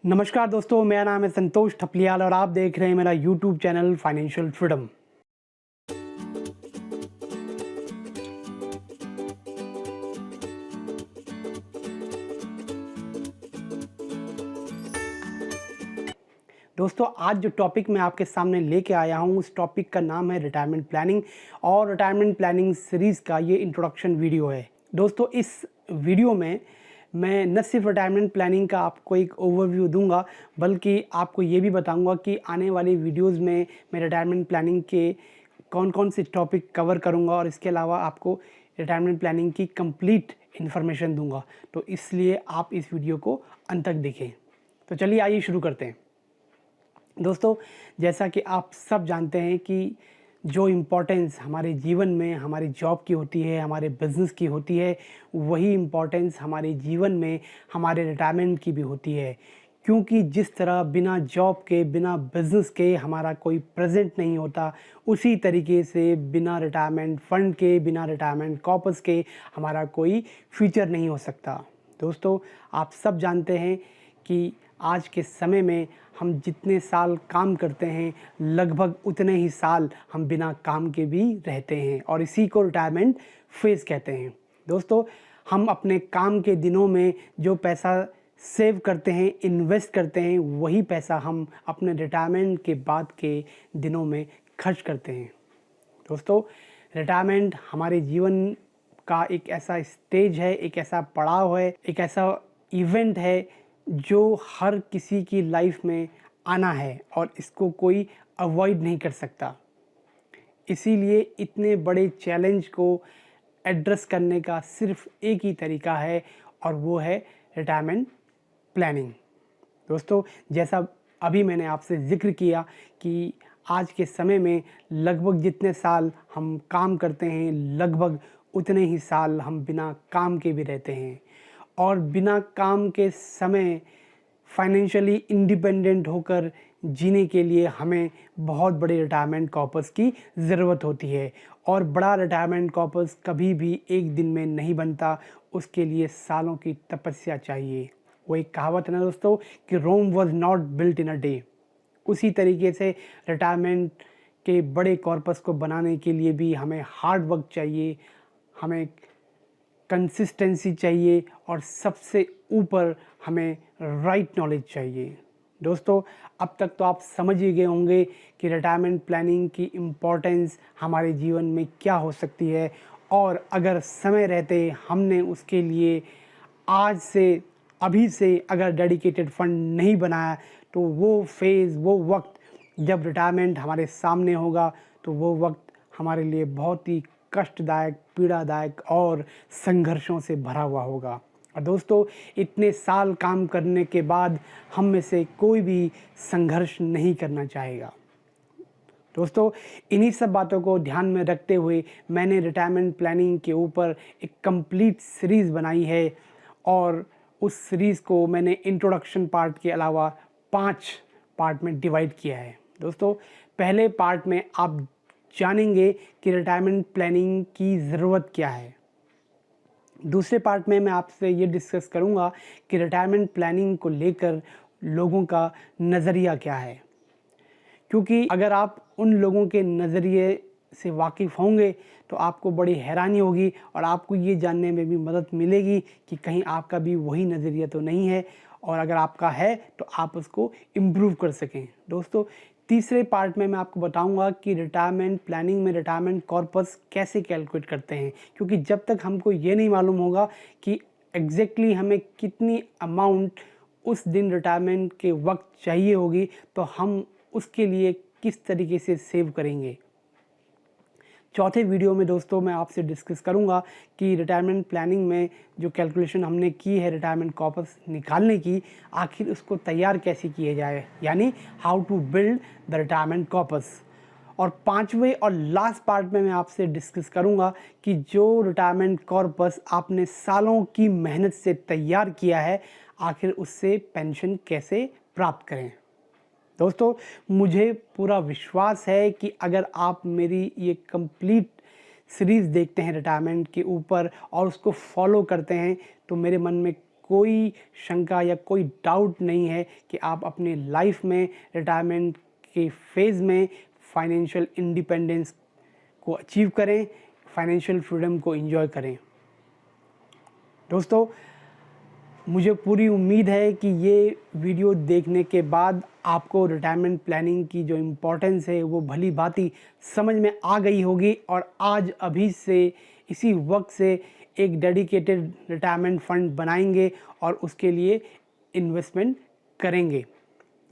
नमस्कार दोस्तों, मेरा नाम है संतोष ठपलियाल और आप देख रहे हैं मेरा यूट्यूब चैनल फाइनेंशियल फ्रीडम। दोस्तों, आज जो टॉपिक मैं आपके सामने लेके आया हूँ उस टॉपिक का नाम है रिटायरमेंट प्लानिंग और रिटायरमेंट प्लानिंग सीरीज़ का ये इंट्रोडक्शन वीडियो है। दोस्तों, इस वीडियो में मैं न सिर्फ रिटायरमेंट प्लानिंग का आपको एक ओवरव्यू दूंगा, बल्कि आपको ये भी बताऊंगा कि आने वाली वीडियोस में मैं रिटायरमेंट प्लानिंग के कौन कौन से टॉपिक कवर करूंगा और इसके अलावा आपको रिटायरमेंट प्लानिंग की कंप्लीट इन्फॉर्मेशन दूंगा। तो इसलिए आप इस वीडियो को अंत तक देखें। तो चलिए आइए शुरू करते हैं। दोस्तों, जैसा कि आप सब जानते हैं कि जो इम्पोर्टेंस हमारे जीवन में हमारी जॉब की होती है, हमारे बिज़नेस की होती है, वही इम्पोर्टेंस हमारे जीवन में हमारे रिटायरमेंट की भी होती है। क्योंकि जिस तरह बिना जॉब के, बिना बिज़नेस के हमारा कोई प्रेजेंट नहीं होता, उसी तरीके से बिना रिटायरमेंट फ़ंड के, बिना रिटायरमेंट कॉर्पस के हमारा कोई फ्यूचर नहीं हो सकता। दोस्तों, आप सब जानते हैं कि आज के समय में हम जितने साल काम करते हैं, लगभग उतने ही साल हम बिना काम के भी रहते हैं और इसी को रिटायरमेंट फेज़ कहते हैं। दोस्तों, हम अपने काम के दिनों में जो पैसा सेव करते हैं, इन्वेस्ट करते हैं, वही पैसा हम अपने रिटायरमेंट के बाद के दिनों में खर्च करते हैं। दोस्तों, रिटायरमेंट हमारे जीवन का एक ऐसा स्टेज है, एक ऐसा पड़ाव है, एक ऐसा इवेंट है जो हर किसी की लाइफ में आना है और इसको कोई अवॉइड नहीं कर सकता। इसीलिए इतने बड़े चैलेंज को एड्रेस करने का सिर्फ एक ही तरीका है और वो है रिटायरमेंट प्लानिंग। दोस्तों, जैसा अभी मैंने आपसे ज़िक्र किया कि आज के समय में लगभग जितने साल हम काम करते हैं, लगभग उतने ही साल हम बिना काम के भी रहते हैं और बिना काम के समय फाइनेंशियली इंडिपेंडेंट होकर जीने के लिए हमें बहुत बड़े रिटायरमेंट कॉर्पस की ज़रूरत होती है और बड़ा रिटायरमेंट कॉर्पस कभी भी एक दिन में नहीं बनता, उसके लिए सालों की तपस्या चाहिए। वो एक कहावत है ना दोस्तों कि Rome was not built in a day. उसी तरीके से रिटायरमेंट के बड़े कॉर्पस को बनाने के लिए भी हमें हार्ड वर्क चाहिए, हमें कंसिस्टेंसी चाहिए और सबसे ऊपर हमें राइट नॉलेज चाहिए। दोस्तों, अब तक तो आप समझ ही गए होंगे कि रिटायरमेंट प्लानिंग की इम्पोर्टेंस हमारे जीवन में क्या हो सकती है और अगर समय रहते हमने उसके लिए आज से, अभी से अगर डेडिकेटेड फंड नहीं बनाया तो वो फेज़, वो वक्त जब रिटायरमेंट हमारे सामने होगा तो वो वक्त हमारे लिए बहुत ही कष्टदायक, पीड़ादायक और संघर्षों से भरा हुआ होगा। और दोस्तों, इतने साल काम करने के बाद हम में से कोई भी संघर्ष नहीं करना चाहेगा। दोस्तों, इन्हीं सब बातों को ध्यान में रखते हुए मैंने रिटायरमेंट प्लानिंग के ऊपर एक कंप्लीट सीरीज़ बनाई है और उस सीरीज़ को मैंने इंट्रोडक्शन पार्ट के अलावा 5 पार्ट में डिवाइड किया है। दोस्तों, पहले पार्ट में आप जानेंगे कि रिटायरमेंट प्लानिंग की ज़रूरत क्या है। दूसरे पार्ट में मैं आपसे ये डिस्कस करूँगा कि रिटायरमेंट प्लानिंग को लेकर लोगों का नज़रिया क्या है, क्योंकि अगर आप उन लोगों के नज़रिए से वाकिफ़ होंगे तो आपको बड़ी हैरानी होगी और आपको ये जानने में भी मदद मिलेगी कि कहीं आपका भी वही नज़रिया तो नहीं है और अगर आपका है तो आप उसको इम्प्रूव कर सकें। दोस्तों, तीसरे पार्ट में मैं आपको बताऊंगा कि रिटायरमेंट प्लानिंग में रिटायरमेंट कॉर्पस कैसे कैलकुलेट करते हैं, क्योंकि जब तक हमको ये नहीं मालूम होगा कि एग्जैक्टली हमें कितनी अमाउंट उस दिन रिटायरमेंट के वक्त चाहिए होगी तो हम उसके लिए किस तरीके से सेव करेंगे। चौथे वीडियो में दोस्तों मैं आपसे डिस्कस करूंगा कि रिटायरमेंट प्लानिंग में जो कैलकुलेशन हमने की है रिटायरमेंट कॉर्पस निकालने की, आखिर उसको तैयार कैसे किया जाए, यानी how to build the retirement corpus. और पांचवें और लास्ट पार्ट में मैं आपसे डिस्कस करूंगा कि जो रिटायरमेंट कॉर्पस आपने सालों की मेहनत से तैयार किया है, आखिर उससे पेंशन कैसे प्राप्त करें। दोस्तों, मुझे पूरा विश्वास है कि अगर आप मेरी ये कंप्लीट सीरीज़ देखते हैं रिटायरमेंट के ऊपर और उसको फॉलो करते हैं तो मेरे मन में कोई शंका या कोई डाउट नहीं है कि आप अपने लाइफ में रिटायरमेंट के फेज़ में फाइनेंशियल इंडिपेंडेंस को अचीव करें, फाइनेंशियल फ्रीडम को एंजॉय करें। दोस्तों, मुझे पूरी उम्मीद है कि ये वीडियो देखने के बाद आपको रिटायरमेंट प्लानिंग की जो इम्पोर्टेंस है वो भली भांति समझ में आ गई होगी और आज अभी से इसी वक्त से एक डेडिकेटेड रिटायरमेंट फंड बनाएंगे और उसके लिए इन्वेस्टमेंट करेंगे।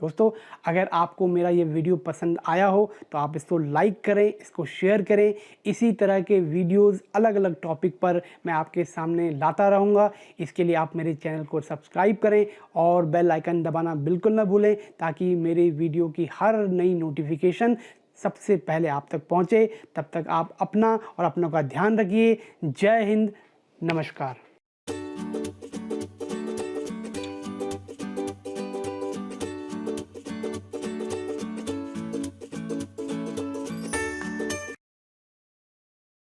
दोस्तों, अगर आपको मेरा ये वीडियो पसंद आया हो तो आप इसको लाइक करें, इसको शेयर करें। इसी तरह के वीडियोस अलग अलग टॉपिक पर मैं आपके सामने लाता रहूँगा। इसके लिए आप मेरे चैनल को सब्सक्राइब करें और बेल आइकन दबाना बिल्कुल ना भूलें ताकि मेरे वीडियो की हर नई नोटिफिकेशन सबसे पहले आप तक पहुँचे। तब तक आप अपना और अपनों का ध्यान रखिए। जय हिंद, नमस्कार।